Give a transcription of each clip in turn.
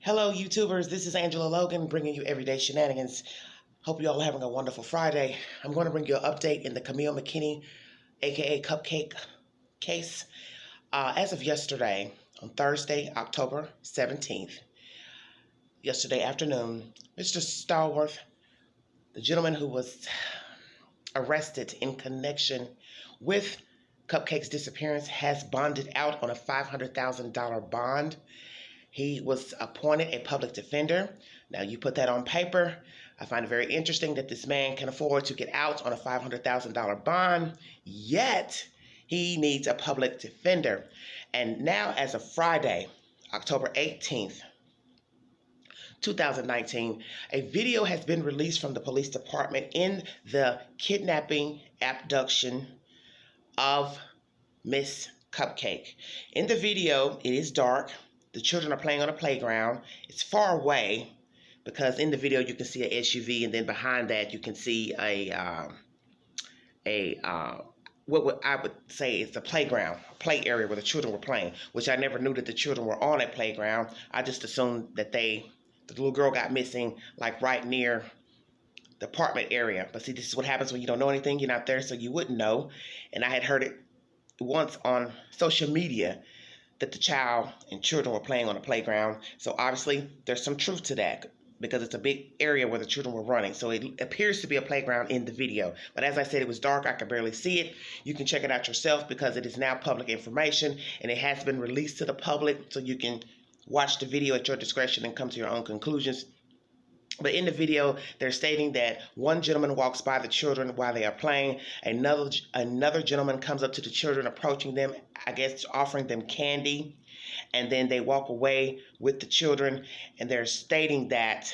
Hello, YouTubers. This is Angela Logan bringing you everyday shenanigans. Hope you all are having a wonderful Friday. I'm going to bring you an update in the Camille McKinney, aka Cupcake case. As of yesterday, on Thursday, October 17th, yesterday afternoon, Mr. Stallworth, the gentleman who was arrested in connection with Cupcake's disappearance, has bonded out on a $500,000 bond. He was appointed a public defender. Now, you put that on paper. I find it very interesting that this man can afford to get out on a $500,000 bond, yet he needs a public defender. And now, as of Friday, October 18th, 2019, a video has been released from the police department in the kidnapping abduction of Miss Cupcake. In the video, it is dark. The children are playing on a playground. It's far away because in the video you can see an SUV, and then behind that you can see what I would say is the playground, play area where the children were playing, which I never knew that the children were on a playground. I just assumed that the little girl got missing like right near the apartment area. But see, this is what happens when you don't know anything. You're not there, so you wouldn't know. And I had heard it once on social media that the child and children were playing on the playground. So obviously there's some truth to that because it's a big area where the children were running. So it appears to be a playground in the video. But as I said, it was dark. I could barely see it. You can check it out yourself because it is now public information and it has been released to the public. So you can watch the video at your discretion and come to your own conclusions. But in the video, they're stating that one gentleman walks by the children while they are playing. Another gentleman comes up to the children, approaching them, I guess offering them candy. And then they walk away with the children. And they're stating that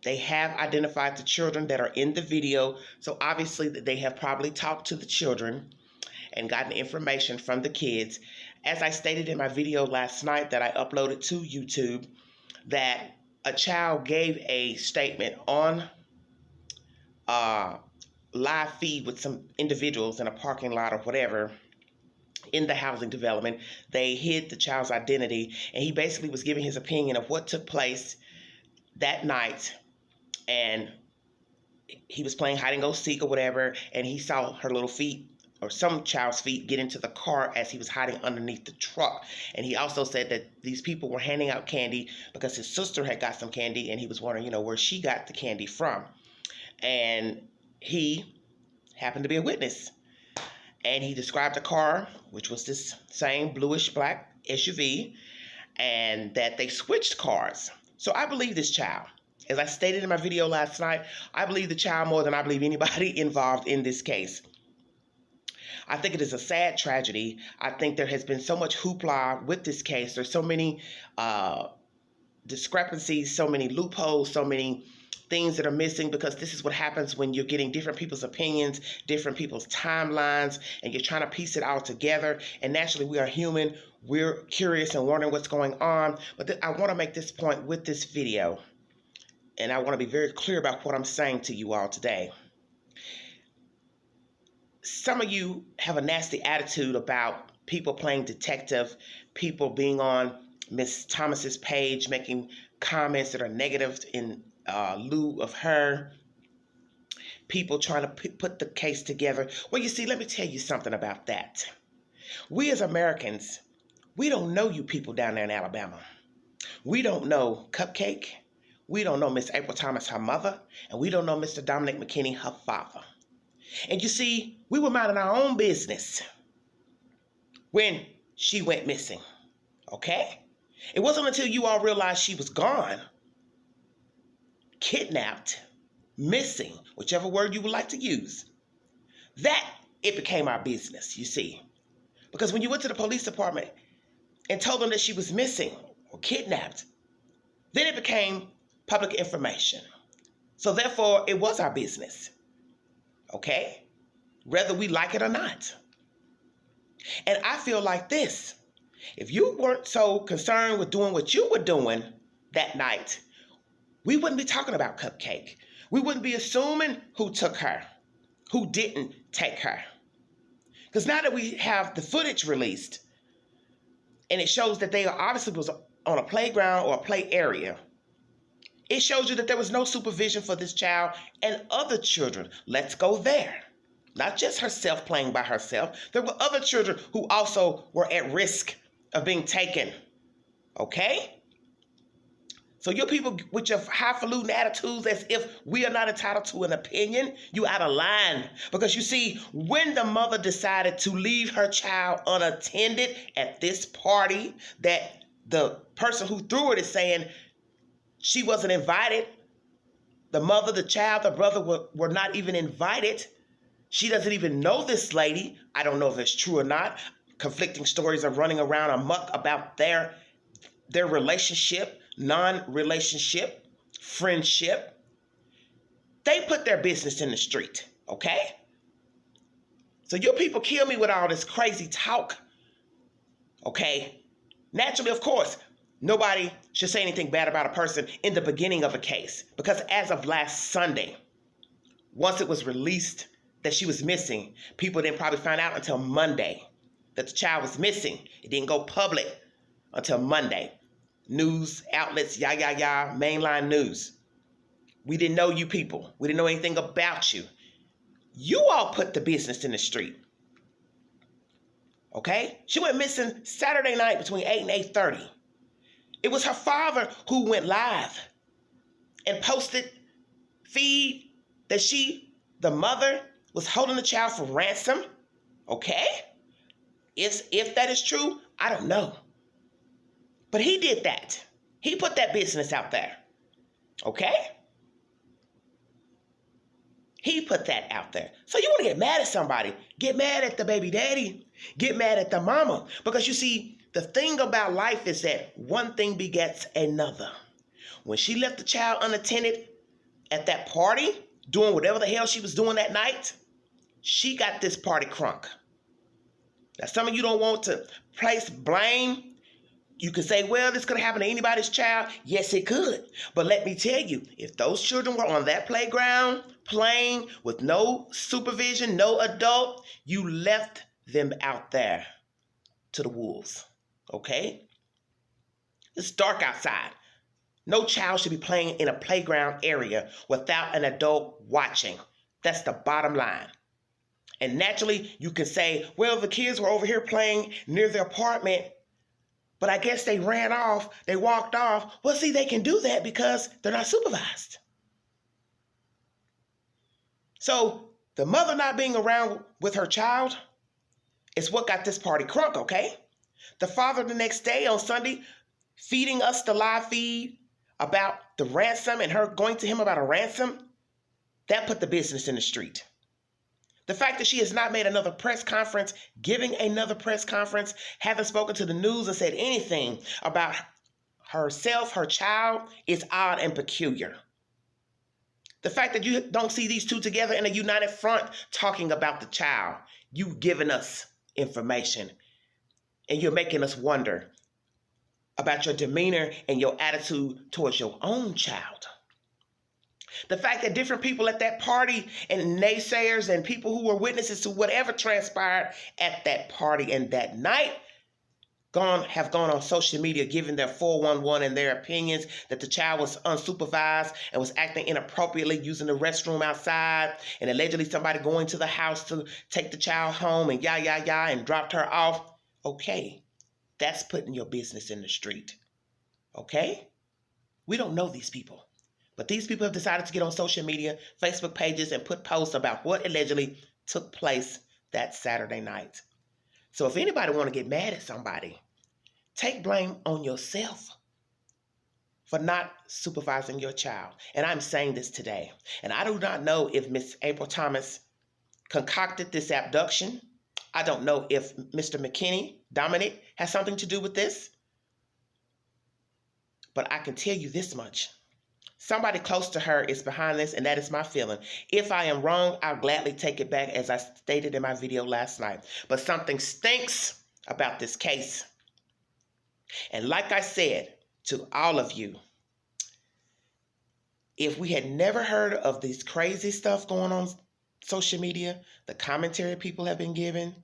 they have identified the children that are in the video. So obviously they have probably talked to the children and gotten information from the kids. As I stated in my video last night that I uploaded to YouTube, that a child gave a statement on live feed with some individuals in a parking lot or whatever in the housing development. They hid the child's identity, and he basically was giving his opinion of what took place that night. And he was playing hide and go seek or whatever, and he saw her little feet, or some child's feet, get into the car as he was hiding underneath the truck. And he also said that these people were handing out candy because his sister had got some candy, and he was wondering, where she got the candy from. And he happened to be a witness. And he described the car, which was this same bluish black SUV, and that they switched cars. So I believe this child. As I stated in my video last night, I believe the child more than I believe anybody involved in this case. I think it is a sad tragedy. I think there has been so much hoopla with this case. There's so many discrepancies, so many loopholes, so many things that are missing, because this is what happens when you're getting different people's opinions, different people's timelines, and you're trying to piece it all together. And naturally, we are human. We're curious and wondering what's going on. But I want to make this point with this video, and I want to be very clear about what I'm saying to you all today. Some of you have a nasty attitude about people playing detective, people being on Miss Thomas's page, making comments that are negative in lieu of her, people trying to put the case together. Well, you see, let me tell you something about that. We as Americans, we don't know you people down there in Alabama. We don't know Cupcake. We don't know Miss April Thomas, her mother, and we don't know Mr. Dominic McKinney, her father. And you see, we were minding our own business when she went missing, okay? It wasn't until you all realized she was gone, kidnapped, missing, whichever word you would like to use, that it became our business, you see. Because when you went to the police department and told them that she was missing or kidnapped, then it became public information. So therefore, it was our business. Okay? Whether we like it or not. And I feel like this. If you weren't so concerned with doing what you were doing that night, we wouldn't be talking about Cupcake. We wouldn't be assuming who took her, who didn't take her. Because now that we have the footage released, and it shows that they obviously was on a playground or a play area, it shows you that there was no supervision for this child and other children. Let's go there. Not just herself playing by herself. There were other children who also were at risk of being taken. Okay? So you people with your highfalutin attitudes as if we are not entitled to an opinion, you out of line. Because you see, when the mother decided to leave her child unattended at this party that the person who threw it is saying she wasn't invited, the mother, the child, the brother were not even invited. She doesn't even know this lady. I don't know if it's true or not. Conflicting stories are running around amok about their relationship, non-relationship, friendship. They put their business in the street, okay? So you people kill me with all this crazy talk, okay? Naturally, of course, nobody should say anything bad about a person in the beginning of a case, because as of last Sunday, once it was released that she was missing, people didn't probably find out until Monday that the child was missing. It didn't go public until Monday. News outlets, mainline news. We didn't know you people. We didn't know anything about you. You all put the business in the street. Okay? She went missing Saturday night between 8 and 8:30. It was her father who went live and posted feed that the mother, was holding the child for ransom. Okay? If that is true, I don't know. But he did that. He put that business out there. Okay? He put that out there. So you want to get mad at somebody. Get mad at the baby daddy. Get mad at the mama. Because you see, the thing about life is that one thing begets another. When she left the child unattended at that party, doing whatever the hell she was doing that night, she got this party crunk. Now, some of you don't want to place blame. You can say, well, this could happen to anybody's child. Yes, it could. But let me tell you, if those children were on that playground playing with no supervision, no adult, you left them out there to the wolves. Okay? It's dark outside. No child should be playing in a playground area without an adult watching. That's the bottom line. And naturally, you can say, well, the kids were over here playing near the apartment, but I guess they ran off, they walked off. Well, see, they can do that because they're not supervised. So the mother not being around with her child is what got this party crunk, okay? The father the next day on Sunday feeding us the live feed about the ransom and her going to him about a ransom, that put the business in the street. The fact that she has not made another press conference, giving another press conference, haven't spoken to the news and said anything about herself, her child, is odd and peculiar. The fact that you don't see these two together in a united front talking about the child, you giving us information, and you're making us wonder about your demeanor and your attitude towards your own child. The fact that different people at that party and naysayers and people who were witnesses to whatever transpired at that party and that night have gone on social media giving their 411 and their opinions that the child was unsupervised and was acting inappropriately, using the restroom outside, and allegedly somebody going to the house to take the child home and and dropped her off. Okay, that's putting your business in the street. Okay? We don't know these people. But these people have decided to get on social media, Facebook pages, and put posts about what allegedly took place that Saturday night. So if anybody want to get mad at somebody, take blame on yourself for not supervising your child. And I'm saying this today. And I do not know if Miss April Thomas concocted this abduction. I don't know if Mr. McKinney, Dominic, has something to do with this. But I can tell you this much. Somebody close to her is behind this, and that is my feeling. If I am wrong, I'll gladly take it back, as I stated in my video last night. But something stinks about this case. And like I said to all of you, if we had never heard of this crazy stuff going on social media, the commentary people have been giving,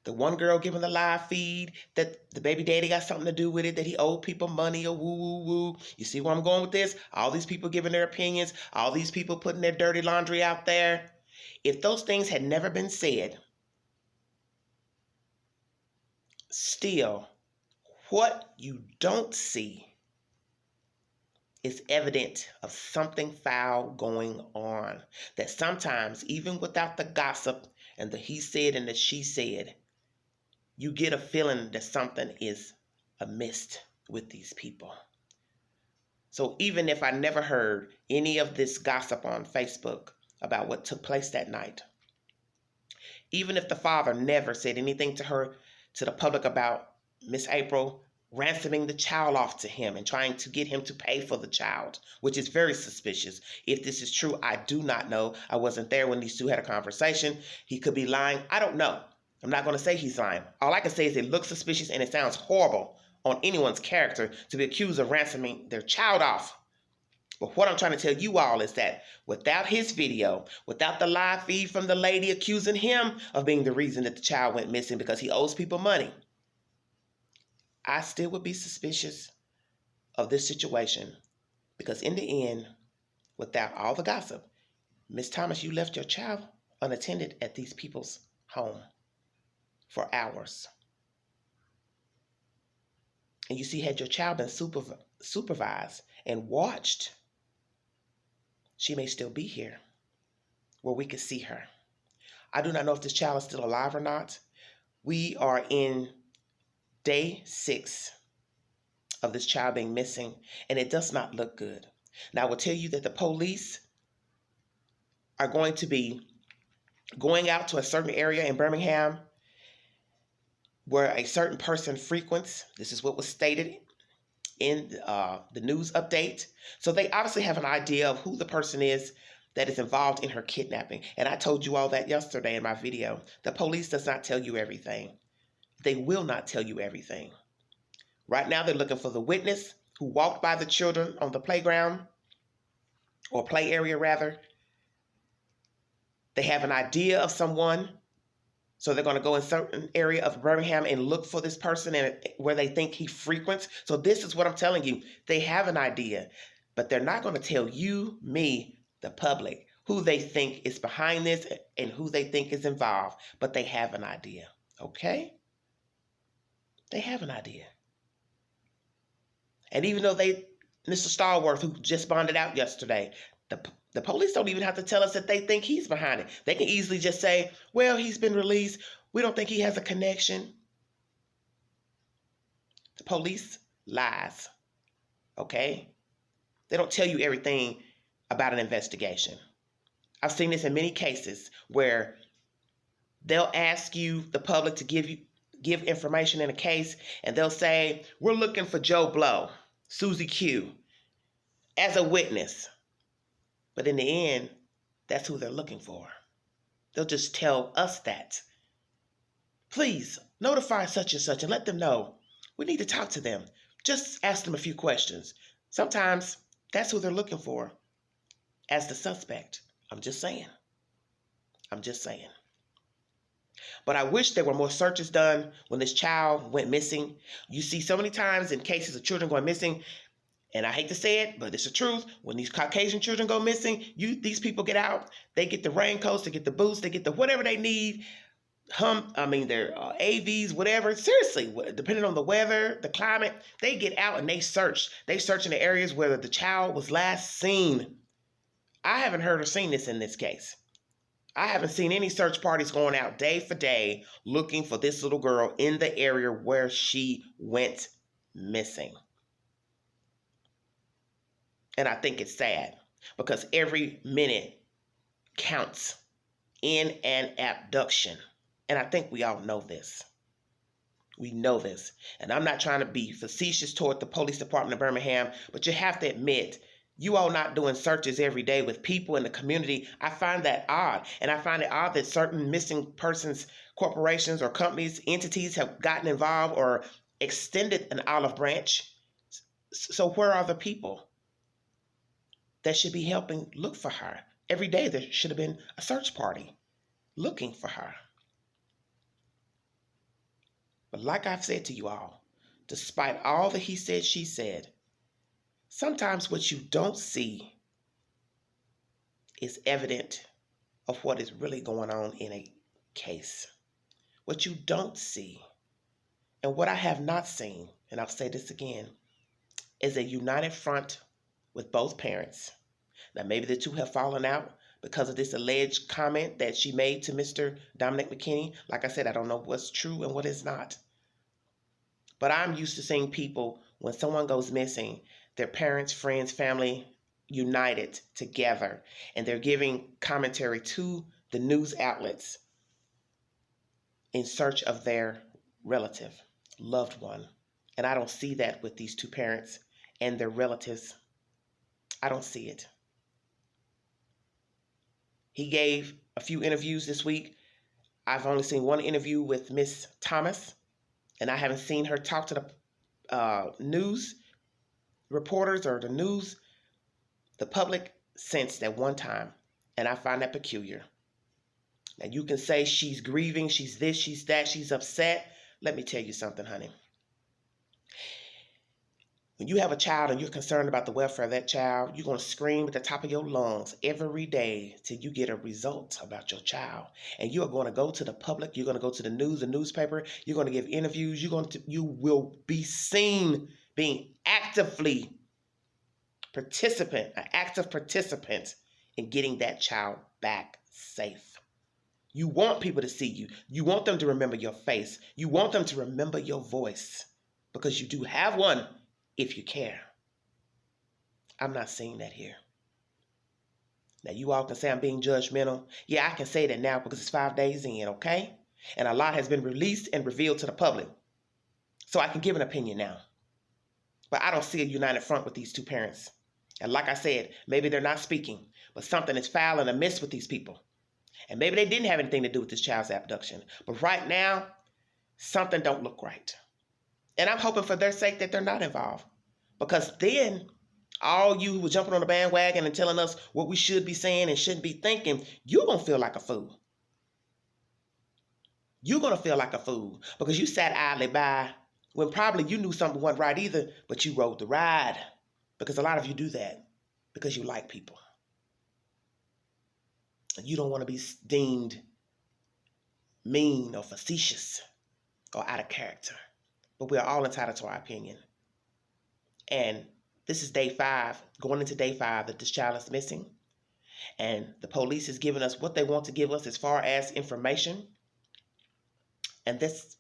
The one girl giving the live feed that the baby daddy got something to do with it, that he owed people money or woo, woo, woo. You see where I'm going with this? All these people giving their opinions, all these people putting their dirty laundry out there. If those things had never been said, still, what you don't see is evident of something foul going on. That sometimes, even without the gossip and the he said and the she said, you get a feeling that something is amiss with these people. So even if I never heard any of this gossip on Facebook about what took place that night, even if the father never said anything to her, to the public about Miss April ransoming the child off to him and trying to get him to pay for the child, which is very suspicious. If this is true, I do not know. I wasn't there when these two had a conversation. He could be lying. I don't know. I'm not going to say he's lying. All I can say is it looks suspicious and it sounds horrible on anyone's character to be accused of ransoming their child off. But what I'm trying to tell you all is that without his video, without the live feed from the lady accusing him of being the reason that the child went missing because he owes people money, I still would be suspicious of this situation because in the end, without all the gossip, Miss Thomas, you left your child unattended at these people's home for hours. And you see, had your child been supervised and watched, she may still be here where we could see her. I do not know if this child is still alive or not. We are in day 6 of this child being missing, and it does not look good. Now, I will tell you that the police are going to be going out to a certain area in Birmingham where a certain person frequents. This is what was stated in the news update. So they obviously have an idea of who the person is that is involved in her kidnapping. And I told you all that yesterday in my video. The police does not tell you everything. They will not tell you everything. Right now, they're looking for the witness who walked by the children on the playground, or play area rather. They have an idea of someone, so they're going to go in a certain area of Birmingham and look for this person and where they think he frequents. So this is what I'm telling you. They have an idea, but they're not going to tell you, me, the public, who they think is behind this and who they think is involved. But they have an idea, okay? They have an idea. And even though Mr. Stallworth, who just bonded out yesterday, the police don't even have to tell us that they think he's behind it. They can easily just say, well, he's been released. We don't think he has a connection. The police lies, okay? They don't tell you everything about an investigation. I've seen this in many cases where they'll ask you, the public, to give information in a case, and they'll say, we're looking for Joe Blow, Susie Q, as a witness. But in the end, that's who they're looking for. They'll just tell us that. Please notify such and such and let them know. We need to talk to them. Just ask them a few questions. Sometimes that's who they're looking for as the suspect. I'm just saying. But I wish there were more searches done when this child went missing. You see so many times in cases of children going missing, and I hate to say it, but it's the truth. When these Caucasian children go missing, these people get out. They get the raincoats, they get the boots, they get the whatever they need. Their AVs, whatever. Seriously, depending on the weather, the climate, they get out and they search. They search in the areas where the child was last seen. I haven't heard or seen this in this case. I haven't seen any search parties going out day for day looking for this little girl in the area where she went missing. And I think it's sad because every minute counts in an abduction. And I think we all know this. We know this. And I'm not trying to be facetious toward the police department of Birmingham, but you have to admit, you all not doing searches every day with people in the community. I find that odd. And I find it odd that certain missing persons, corporations or companies, entities have gotten involved or extended an olive branch. So where are the people that should be helping look for her? Every day there should have been a search party looking for her. But like I've said to you all, despite all the he said, she said, sometimes what you don't see is evident of what is really going on in a case. What you don't see, and what I have not seen, and I'll say this again, is a united front with both parents. Now, maybe the two have fallen out because of this alleged comment that she made to Mr. Dominic McKinney. Like I said, I don't know what's true and what is not. But I'm used to seeing people, when someone goes missing, their parents, friends, family united together, and they're giving commentary to the news outlets in search of their relative, loved one. And I don't see that with these two parents and their relatives. I don't see it. He gave a few interviews this week. I've only seen one interview with Miss Thomas, and I haven't seen her talk to the news reporters or the public, since that one time. And I find that peculiar. Now, you can say she's grieving, she's this, she's that, she's upset. Let me tell you something, honey. When you have a child and you're concerned about the welfare of that child, you're going to scream at the top of your lungs every day till you get a result about your child. And you are going to go to the public, you're going to go to the news, the newspaper, you're going to give interviews, you will be seen being an active participant in getting that child back safe. You want people to see you. You want them to remember your face. You want them to remember your voice, because you do have one if you care. I'm not seeing that here. Now, you all can say I'm being judgmental. Yeah, I can say that now because it's 5 days in, okay? And a lot has been released and revealed to the public. So I can give an opinion now. But I don't see a united front with these two parents. And like I said, maybe they're not speaking, but something is foul and amiss with these people. And maybe they didn't have anything to do with this child's abduction. But right now, something don't look right. And I'm hoping for their sake that they're not involved. Because then, all you who were jumping on the bandwagon and telling us what we should be saying and shouldn't be thinking, you're going to feel like a fool. You're going to feel like a fool because you sat idly by when probably you knew something wasn't right either, but you rode the ride. Because a lot of you do that because you like people. And you don't want to be deemed mean or facetious or out of character. But we are all entitled to our opinion. And this is day 5, going into day 5, that this child is missing. And the police is giving us what they want to give us as far as information. And that's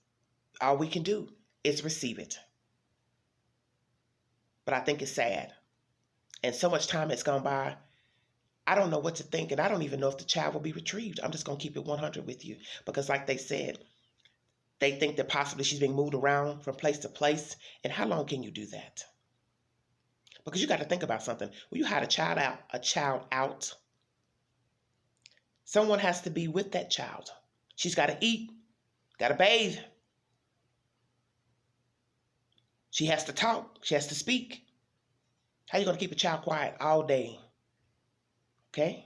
all we can do is receive it. But I think it's sad. And so much time has gone by, I don't know what to think. And I don't even know if the child will be retrieved. I'm just going to keep it 100 with you. Because like they said, they think that possibly she's being moved around from place to place. And how long can you do that? Because you got to think about something. When you hide a child out, someone has to be with that child. She's got to eat, got to bathe. She has to talk. She has to speak. How are you going to keep a child quiet all day? Okay?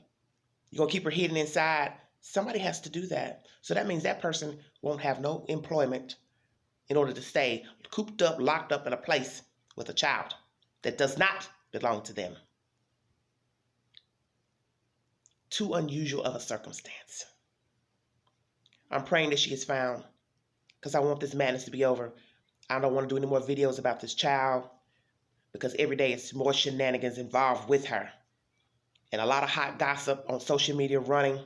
You're going to keep her hidden inside. Somebody has to do that. So that means that person won't have no employment in order to stay cooped up, locked up in a place with a child that does not belong to them. Too unusual of a circumstance. I'm praying that she is found because I want this madness to be over. I don't want to do any more videos about this child because every day it's more shenanigans involved with her. And a lot of hot gossip on social media running.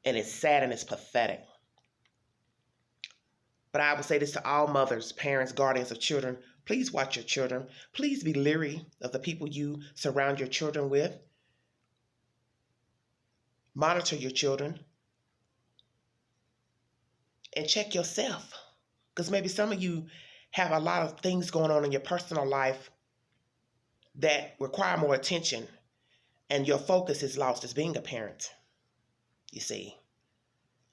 And it's sad and it's pathetic. But I will say this to all mothers, parents, guardians of children. Please watch your children. Please be leery of the people you surround your children with. Monitor your children. And check yourself. Because maybe some of you have a lot of things going on in your personal life that require more attention. And your focus is lost as being a parent. You see,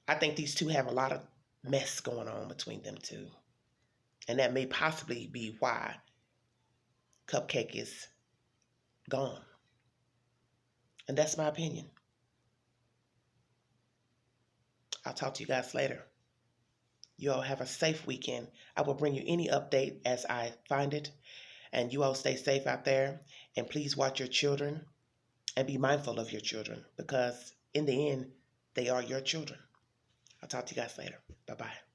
I think these two have a lot of mess going on between them two. And that may possibly be why Cupcake is gone. And that's my opinion. I'll talk to you guys later. You all have a safe weekend. I will bring you any update as I find it. And you all stay safe out there. And please watch your children and be mindful of your children because in the end, they are your children. I'll talk to you guys later. Bye bye.